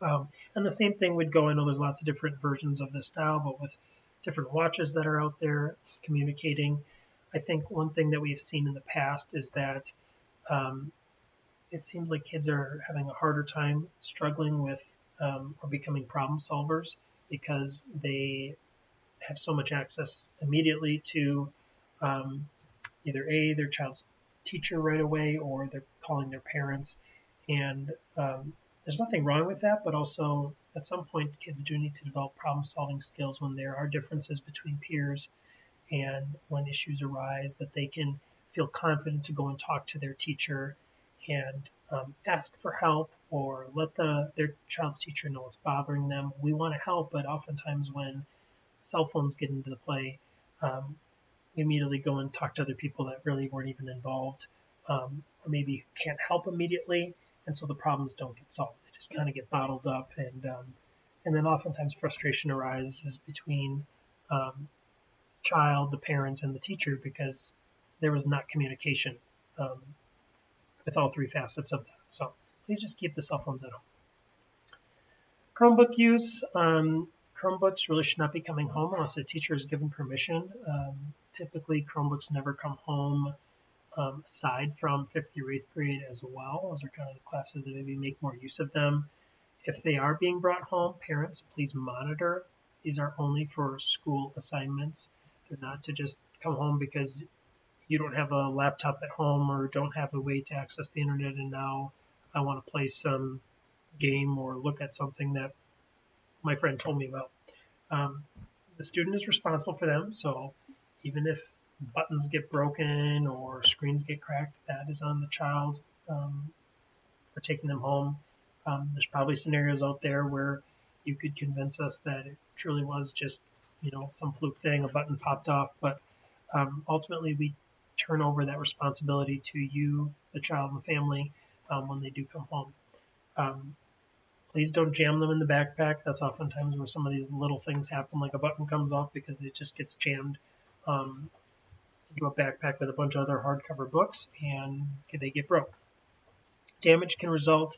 And the same thing would go, I know there's lots of different versions of this now, but with different watches that are out there communicating, I think one thing that we have seen in the past is that it seems like kids are having a harder time struggling with or becoming problem solvers because they have so much access immediately to either their child's teacher right away, or they're calling their parents. And there's nothing wrong with that, but also at some point kids do need to develop problem solving skills when there are differences between peers and when issues arise, that they can feel confident to go and talk to their teacher and ask for help, or let their child's teacher know what's bothering them. We want to help, but oftentimes when cell phones get into the play, we immediately go and talk to other people that really weren't even involved, or maybe can't help immediately, and so the problems don't get solved. They just kind of get bottled up, and then oftentimes frustration arises between child, the parent, and the teacher because there was not communication with all three facets of that. So please just keep the cell phones at home. Chromebook use. Chromebooks really should not be coming home unless a teacher is given permission. Typically, Chromebooks never come home aside from 5th through 8th grade as well. Those are kind of the classes that maybe make more use of them. If they are being brought home, parents, please monitor. These are only for school assignments. They're not to just come home because you don't have a laptop at home or don't have a way to access the internet, and now I want to play some game or look at something that my friend told me about. The student is responsible for them, so even if buttons get broken or screens get cracked, that is on the child for taking them home. There's probably scenarios out there where you could convince us that it truly was just, some fluke thing, a button popped off, but ultimately we turn over that responsibility to you, the child, and the family when they do come home. Please don't jam them in the backpack. That's oftentimes where some of these little things happen, like a button comes off because it just gets jammed into a backpack with a bunch of other hardcover books, and they get broke. Damage can result,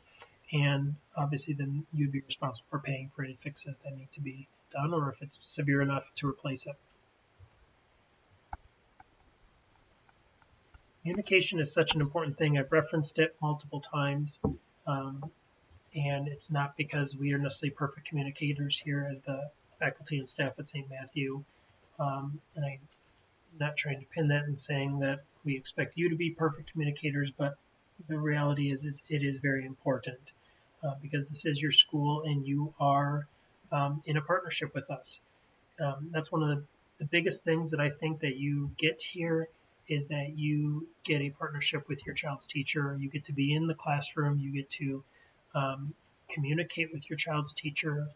and obviously then you'd be responsible for paying for any fixes that need to be done, or if it's severe enough, to replace it. Communication is such an important thing. I've referenced it multiple times, and it's not because we are necessarily perfect communicators here as the faculty and staff at St. Matthew, and I'm not trying to pin that and saying that we expect you to be perfect communicators, but the reality is it is very important because this is your school and you are in a partnership with us. That's one of the biggest things that I think that you get here, is that you get a partnership with your child's teacher. You get to be in the classroom. You get to communicate with your child's teacher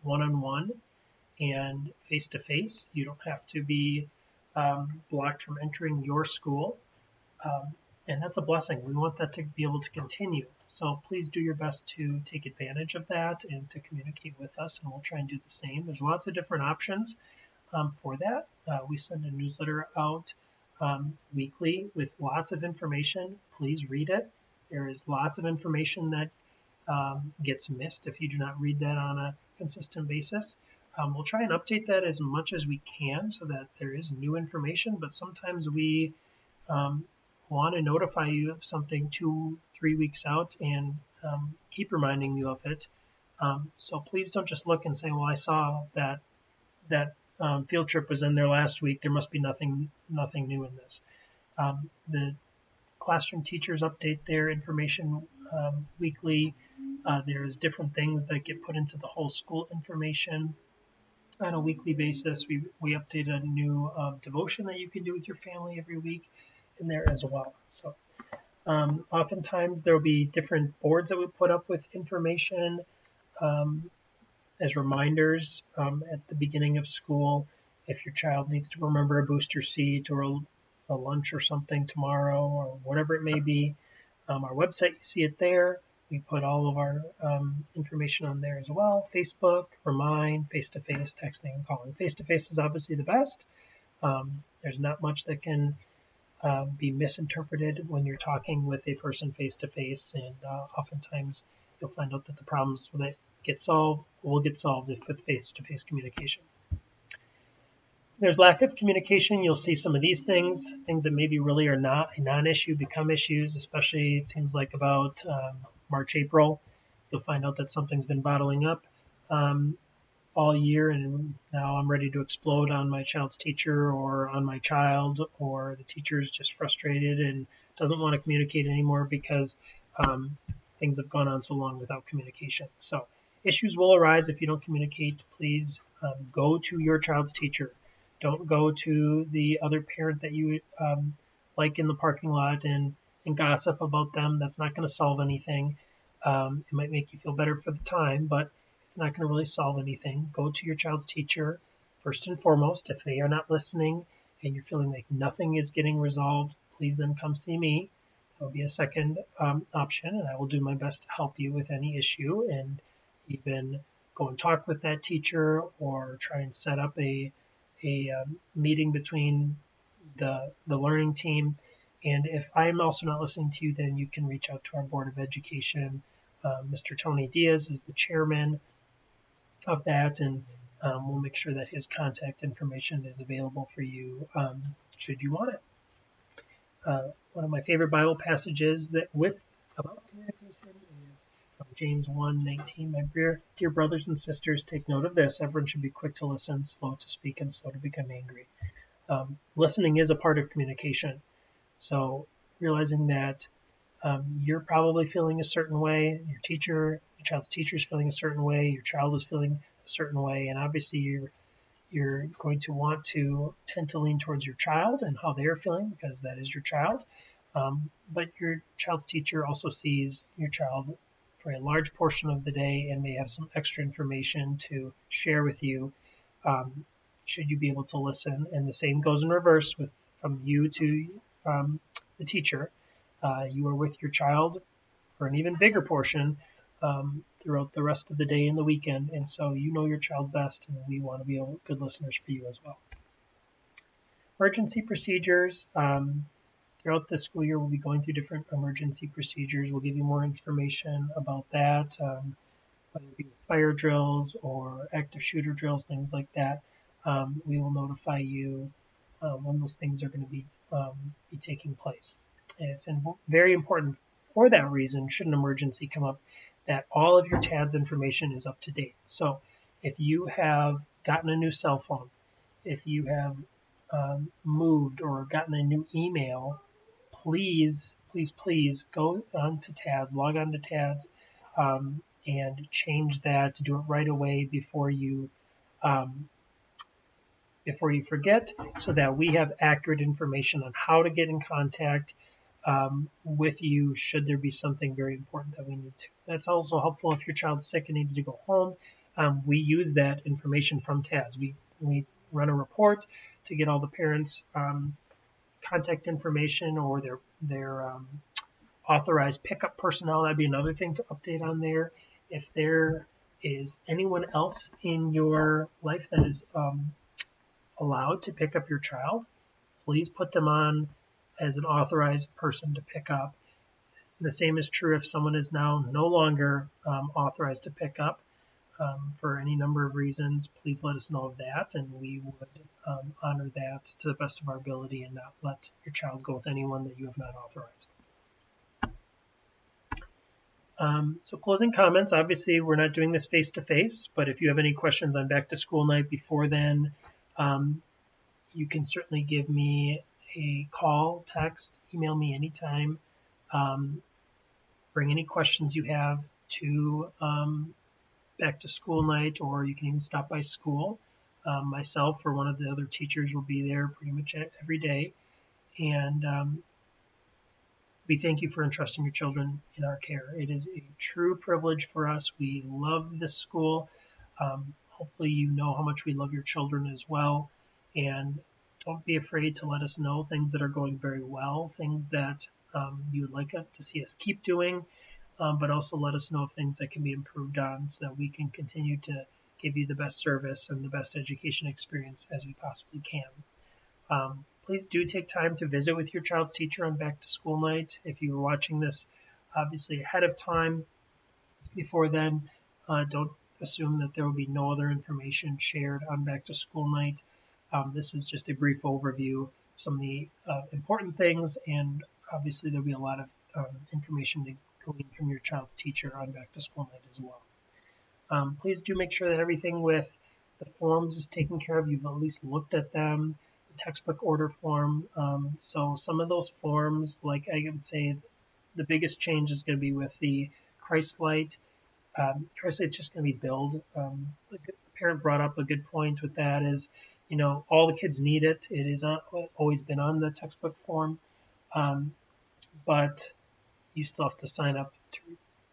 one-on-one and face-to-face. You don't have to be blocked from entering your school. And that's a blessing. We want that to be able to continue. So please do your best to take advantage of that and to communicate with us, and we'll try and do the same. There's lots of different options for that. We send a newsletter out weekly with lots of information. Please read it. There is lots of information that gets missed if you do not read that on a consistent basis. We'll try and update that as much as we can so that there is new information, but sometimes we want to notify you of something 2-3 weeks out and keep reminding you of it. So please don't just look and say, well, I saw that field trip was in there last week. There must be nothing new in this. The classroom teachers update their information weekly. There's different things that get put into the whole school information on a weekly basis. We update a new devotion that you can do with your family every week in there as well. So oftentimes there will be different boards that we put up with information as reminders at the beginning of school. If your child needs to remember a booster seat or a lunch or something tomorrow or whatever it may be, our website, you see it there. We put all of our information on there as well. Facebook, Remind, face-to-face, texting, and calling. Face-to-face is obviously the best. There's not much that can be misinterpreted when you're talking with a person face-to-face, and oftentimes you'll find out that the problems that get solved will get solved with face-to-face communication. there's lack of communication, you'll see some of these things that maybe really are not a non-issue become issues, especially it seems like about March, April. You'll find out that something's been bottling up all year, and now I'm ready to explode on my child's teacher or on my child, or the teacher's just frustrated and doesn't want to communicate anymore because things have gone on so long without communication. So issues will arise if you don't communicate. Please go to your child's teacher. Don't go to the other parent that you like in the parking lot and gossip about them. That's not going to solve anything. It might make you feel better for the time, but it's not going to really solve anything. Go to your child's teacher first and foremost. If they are not listening and you're feeling like nothing is getting resolved, please then come see me. That will be a second option, and I will do my best to help you with any issue and even go and talk with that teacher or try and set up a meeting between the learning team. And if I'm also not listening to you, then you can reach out to our Board of Education. Mr. Tony Diaz is the chairman of that, and we'll make sure that his contact information is available for you should you want it. One of my favorite Bible passages about communication is from James 1:19. My dear brothers and sisters, take note of this. Everyone should be quick to listen, slow to speak, and slow to become angry. Listening is a part of communication. So realizing that you're probably feeling a certain way, your child's teacher is feeling a certain way, your child is feeling a certain way, and obviously you're going to want to tend to lean towards your child and how they're feeling because that is your child. But your child's teacher also sees your child for a large portion of the day and may have some extra information to share with you should you be able to listen. And the same goes in reverse from you to the teacher. You are with your child for an even bigger portion throughout the rest of the day and the weekend, and so you know your child best, and we want to be good listeners for you as well. Emergency procedures. Throughout the school year, we'll be going through different emergency procedures. We'll give you more information about that, whether it be fire drills or active shooter drills, things like that. We will notify you when those things are going to be taking place. And it's very important for that reason, should an emergency come up, that all of your TADS information is up to date. So if you have gotten a new cell phone, if you have moved or gotten a new email, please go on to TADS, log on to TADS, and change that. Do it right away before you forget, so that we have accurate information on how to get in contact with you should there be something very important that we need to. That's also helpful if your child's sick and needs to go home. We use that information from TADS. We run a report to get all the parents' contact information or their authorized pickup personnel. That'd be another thing to update on there. If there is anyone else in your life that is allowed to pick up your child, please put them on as an authorized person to pick up. The same is true if someone is now no longer authorized to pick up for any number of reasons. Please let us know of that, and we would honor that to the best of our ability and not let your child go with anyone that you have not authorized. So closing comments, obviously we're not doing this face-to-face, but if you have any questions on back to school night before then, you can certainly give me a call, text, email me anytime. Bring any questions you have to back to school night, or you can even stop by school. Myself or one of the other teachers will be there pretty much every day. And we thank you for entrusting your children in our care. It is a true privilege for us. We love this school. Hopefully you know how much we love your children as well. And don't be afraid to let us know things that are going very well, things that you would like to see us keep doing, but also let us know of things that can be improved on so that we can continue to give you the best service and the best education experience as we possibly can. Please do take time to visit with your child's teacher on back to school night. If you were watching this obviously ahead of time, before then, don't assume that there will be no other information shared on back to school night. This is just a brief overview of some of the important things, and obviously there'll be a lot of information to glean from your child's teacher on back to school night as well. Please do make sure that everything with the forms is taken care of. You've at least looked at them, the textbook order form. So some of those forms, like I would say, the biggest change is going to be with the Christ-Lite. Christ-Lite's just going to be billed. The parent brought up a good point with that is, all the kids need it. It is always been on the textbook form, but you still have to sign up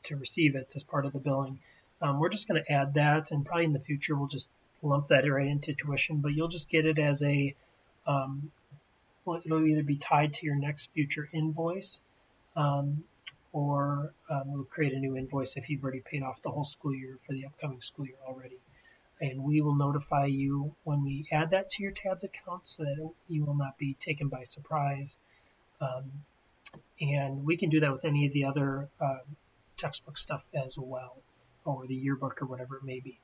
to receive it as part of the billing. We're just going to add that, and probably in the future we'll just lump that right into tuition, but you'll just get it as well, it'll either be tied to your next future invoice, or we'll create a new invoice if you've already paid off the whole school year for the upcoming school year already. And we will notify you when we add that to your TADS account so that you will not be taken by surprise. And we can do that with any of the other textbook stuff as well, or the yearbook or whatever it may be.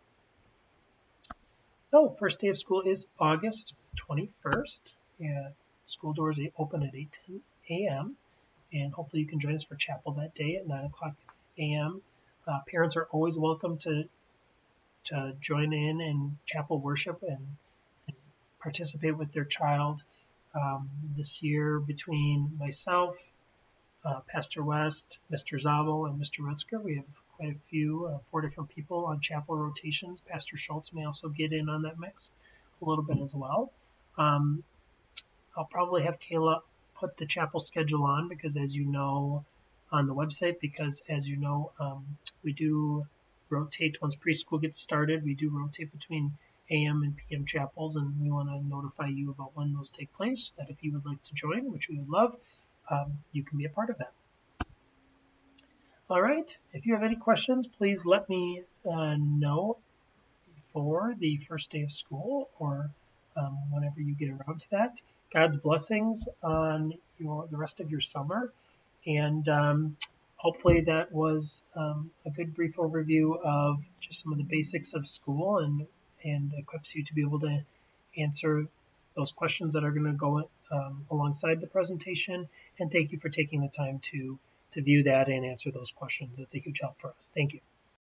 So first day of school is August 21st, and school doors open at 8:10 a.m. and hopefully you can join us for chapel that day at 9 o'clock a.m. Parents are always welcome to join in chapel worship and participate with their child. This year, between myself, Pastor West, Mr. Zabel, and Mr. Metzger, we have quite a few, 4 different people on chapel rotations. Pastor Schultz may also get in on that mix a little bit as well. I'll probably have Kayla put the chapel schedule on because, as you know, on the website, because as you know, we do rotate once preschool gets started. We do rotate between AM and PM chapels, and we want to notify you about when those take place, that if you would like to join, which we would love, you can be a part of that. All right, if you have any questions, please let me know before the first day of school or whenever you get around to that. God's blessings on the rest of your summer, and hopefully that was a good brief overview of just some of the basics of school and equips you to be able to answer those questions that are going to go alongside the presentation. And thank you for taking the time to view that and answer those questions. It's a huge help for us. Thank you.